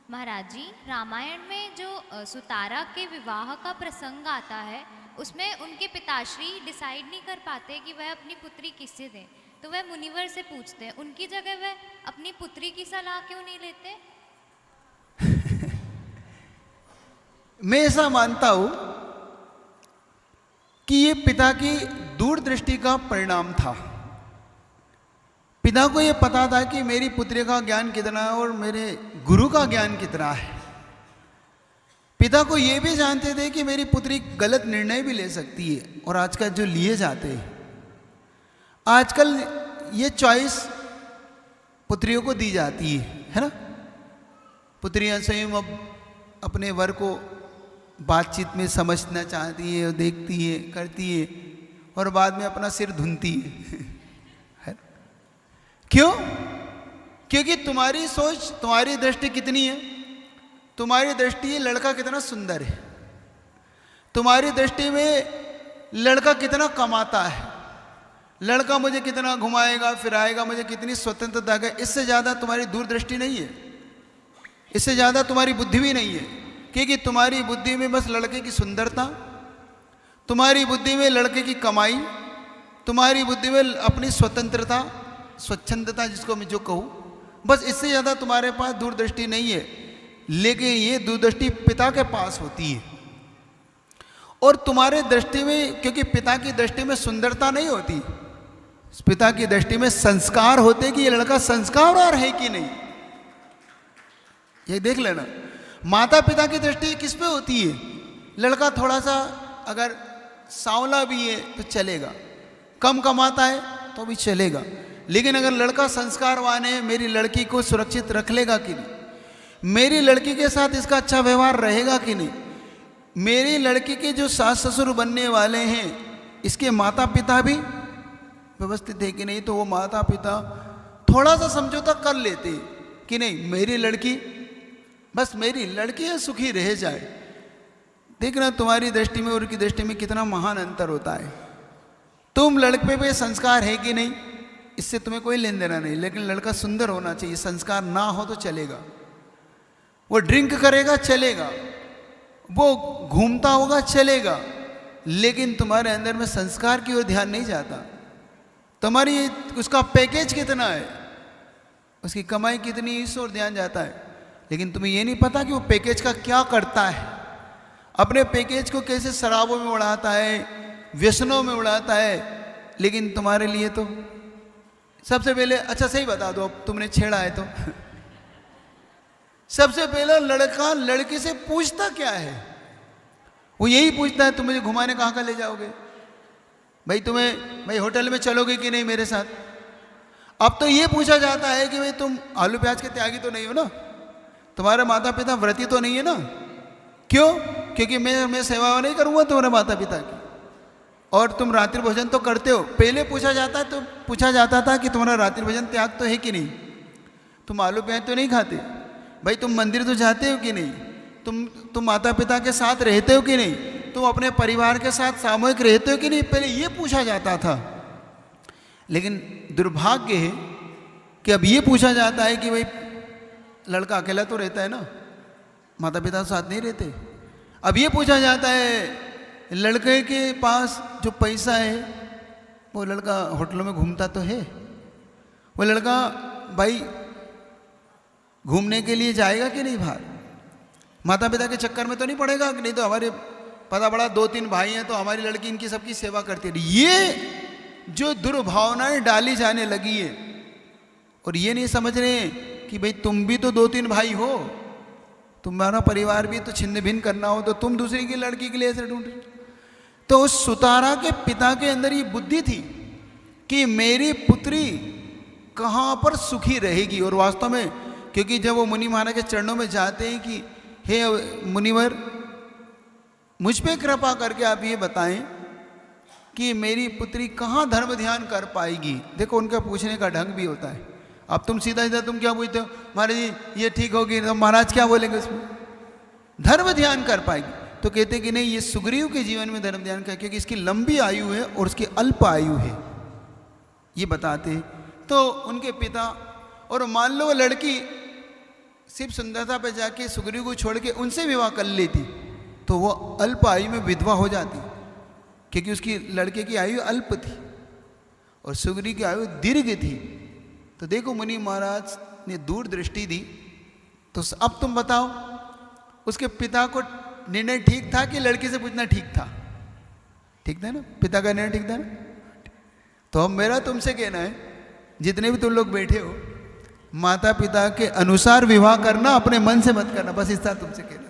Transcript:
महाराज जी, रामायण में जो सुतारा के विवाह का प्रसंग आता है, उसमें उनके पिताश्री डिसाइड नहीं कर पाते कि वह अपनी पुत्री किससे दें, तो वह मुनिवर से पूछते हैं। उनकी जगह वह अपनी पुत्री की सलाह क्यों नहीं लेते? मैं ऐसा मानता हूं कि ये पिता की दूरदृष्टि का परिणाम था। पिता को ये पता था कि मेरी पुत्री का ज्ञान कितना है और मेरे गुरु का ज्ञान कितना है। पिता को ये भी जानते थे कि मेरी पुत्री गलत निर्णय भी ले सकती है, और आजकल जो लिए जाते हैं, आजकल ये चॉइस पुत्रियों को दी जाती है ना। पुत्रियां स्वयं अब अपने वर को बातचीत में समझना चाहती है, देखती है, करती है, और बाद में अपना सिर धुनती है। क्यों? क्योंकि तुम्हारी सोच, तुम्हारी दृष्टि कितनी है? तुम्हारी दृष्टि है लड़का कितना सुंदर है, तुम्हारी दृष्टि में लड़का कितना कमाता है, लड़का मुझे कितना घुमाएगा फिराएगा, मुझे कितनी स्वतंत्रता है। इससे ज़्यादा तुम्हारी दूरदृष्टि नहीं है, इससे ज़्यादा तुम्हारी बुद्धि भी नहीं है। क्योंकि तुम्हारी बुद्धि में बस लड़के की सुंदरता, तुम्हारी बुद्धि में लड़के की कमाई, तुम्हारी बुद्धि में अपनी स्वतंत्रता, स्वच्छंदता जिसको मैं जो कहूँ, बस इससे ज़्यादा तुम्हारे पास दूरदृष्टि नहीं है। लेकिन ये दूरदृष्टि पिता के पास होती है। और तुम्हारे दृष्टि में, क्योंकि पिता की दृष्टि में सुंदरता नहीं होती, पिता की दृष्टि में संस्कार होते कि ये लड़का संस्कारवान है कि नहीं, ये देख लेना। माता पिता की दृष्टि किस पे होती है? लड़का थोड़ा सा अगर सांवला भी है तो चलेगा, कम कमाता है तो भी चलेगा, लेकिन अगर लड़का संस्कारवान है, मेरी लड़की को सुरक्षित रख लेगा कि नहीं, मेरी लड़की के साथ इसका अच्छा व्यवहार रहेगा कि नहीं, मेरी लड़की के जो सास ससुर बनने वाले हैं इसके माता पिता भी व्यवस्थित है कि नहीं, तो वो माता पिता थोड़ा सा समझौता कर लेते कि नहीं, मेरी लड़की, बस मेरी लड़की सुखी रह जाए। देखना तुम्हारी दृष्टि में और उनकी दृष्टि में कितना महान अंतर होता है। तुम लड़के पे संस्कार है कि नहीं, इससे तुम्हें कोई लेन देना नहीं, लेकिन लड़का सुंदर होना चाहिए। संस्कार ना हो तो चलेगा, वो ड्रिंक करेगा चलेगा, वो घूमता होगा चलेगा, लेकिन तुम्हारे अंदर में संस्कार की ओर ध्यान नहीं जाता। तुम्हारी उसका पैकेज कितना है, उसकी कमाई कितनी, इस ओर ध्यान जाता है, लेकिन तुम्हें ये नहीं पता कि वो पैकेज का क्या करता है। अपने पैकेज को कैसे शराबों में उड़ाता है, व्यसनों में उड़ाता है। लेकिन तुम्हारे लिए तो सबसे पहले, अच्छा सही बता दो, अब तुमने छेड़ा है तो सबसे पहले लड़का लड़की से पूछता क्या है? वो यही पूछता है, तुम मुझे घुमाने कहाँ ले जाओगे भाई, भाई होटल में चलोगे कि नहीं मेरे साथ। अब तो ये पूछा जाता है कि भाई तुम आलू प्याज के त्यागी तो नहीं हो ना, तुम्हारे माता पिता व्रती तो नहीं है ना। क्यों? क्योंकि मैं सेवा नहीं करूँगा तुम्हारे माता पिता की, और तुम रात्रि भोजन तो करते हो। पहले पूछा जाता है, तो पूछा जाता था कि तुम्हारा रात्रि भोजन त्याग तो है कि नहीं, तुम आलू प्याज तो नहीं खाते भाई, तुम मंदिर तो जाते हो कि नहीं, तुम माता पिता के साथ रहते हो कि नहीं, तुम अपने परिवार के साथ सामूहिक रहते हो कि नहीं, पहले ये पूछा जाता था। लेकिन दुर्भाग्य है कि अब ये पूछा जाता है कि भाई लड़का अकेला तो रहता है ना, माता पिता के साथ नहीं रहते। अब ये पूछा जाता है लड़के के पास जो पैसा है, वो लड़का होटलों में घूमता तो है, वो लड़का भाई घूमने के लिए जाएगा कि नहीं बाहर, माता पिता के चक्कर में तो नहीं पड़ेगा कि नहीं, तो हमारे पता पड़ा 2-3 भाई हैं तो हमारी लड़की इनकी सबकी सेवा करती है। ये जो दुर्भावनाएं डाली जाने लगी है, और ये नहीं समझ रहे कि भाई तुम भी तो 2-3 भाई हो, तुम्हारा परिवार भी तो छिन्न भिन्न करना हो, तो तुम दूसरी की लड़की के लिए ऐसे ढूंढ। तो उस सुतारा के पिता के अंदर ये बुद्धि थी कि मेरी पुत्री कहाँ पर सुखी रहेगी। और वास्तव में, क्योंकि जब वो मुनि महाराज के चरणों में जाते हैं कि हे मुनिवर, मुझ पे कृपा करके आप ये बताएं कि मेरी पुत्री कहाँ धर्म ध्यान कर पाएगी। देखो उनका पूछने का ढंग भी होता है। अब तुम सीधा सीधा तुम क्या पूछते हो, महाराज जी ये ठीक होगी, तो महाराज क्या बोलेंगे उसमें, धर्म ध्यान कर पाएगी। तो कहते कि नहीं, ये सुग्रीव के जीवन में धर्म ध्यान कर, क्योंकि इसकी लंबी आयु है और उसकी अल्प आयु है, ये बताते। तो उनके पिता, और मान लो लड़की सिर्फ सुंदरता पे जाके सुग्रीव को छोड़ के उनसे विवाह कर लेती तो वो अल्प आयु में विधवा हो जाती, क्योंकि उसकी लड़के की आयु अल्प थी और सुग्रीव की आयु दीर्घ थी। तो देखो मुनि महाराज ने दूर दृष्टि दी। तो अब तुम बताओ, उसके पिता को निर्णय ठीक था कि लड़की से पूछना ठीक था? ठीक था ना, पिता का निर्णय ठीक था ना। तो अब मेरा तुमसे कहना है, जितने भी तुम लोग बैठे हो, माता पिता के अनुसार विवाह करना, अपने मन से मत करना, बस इतना तुमसे कहना।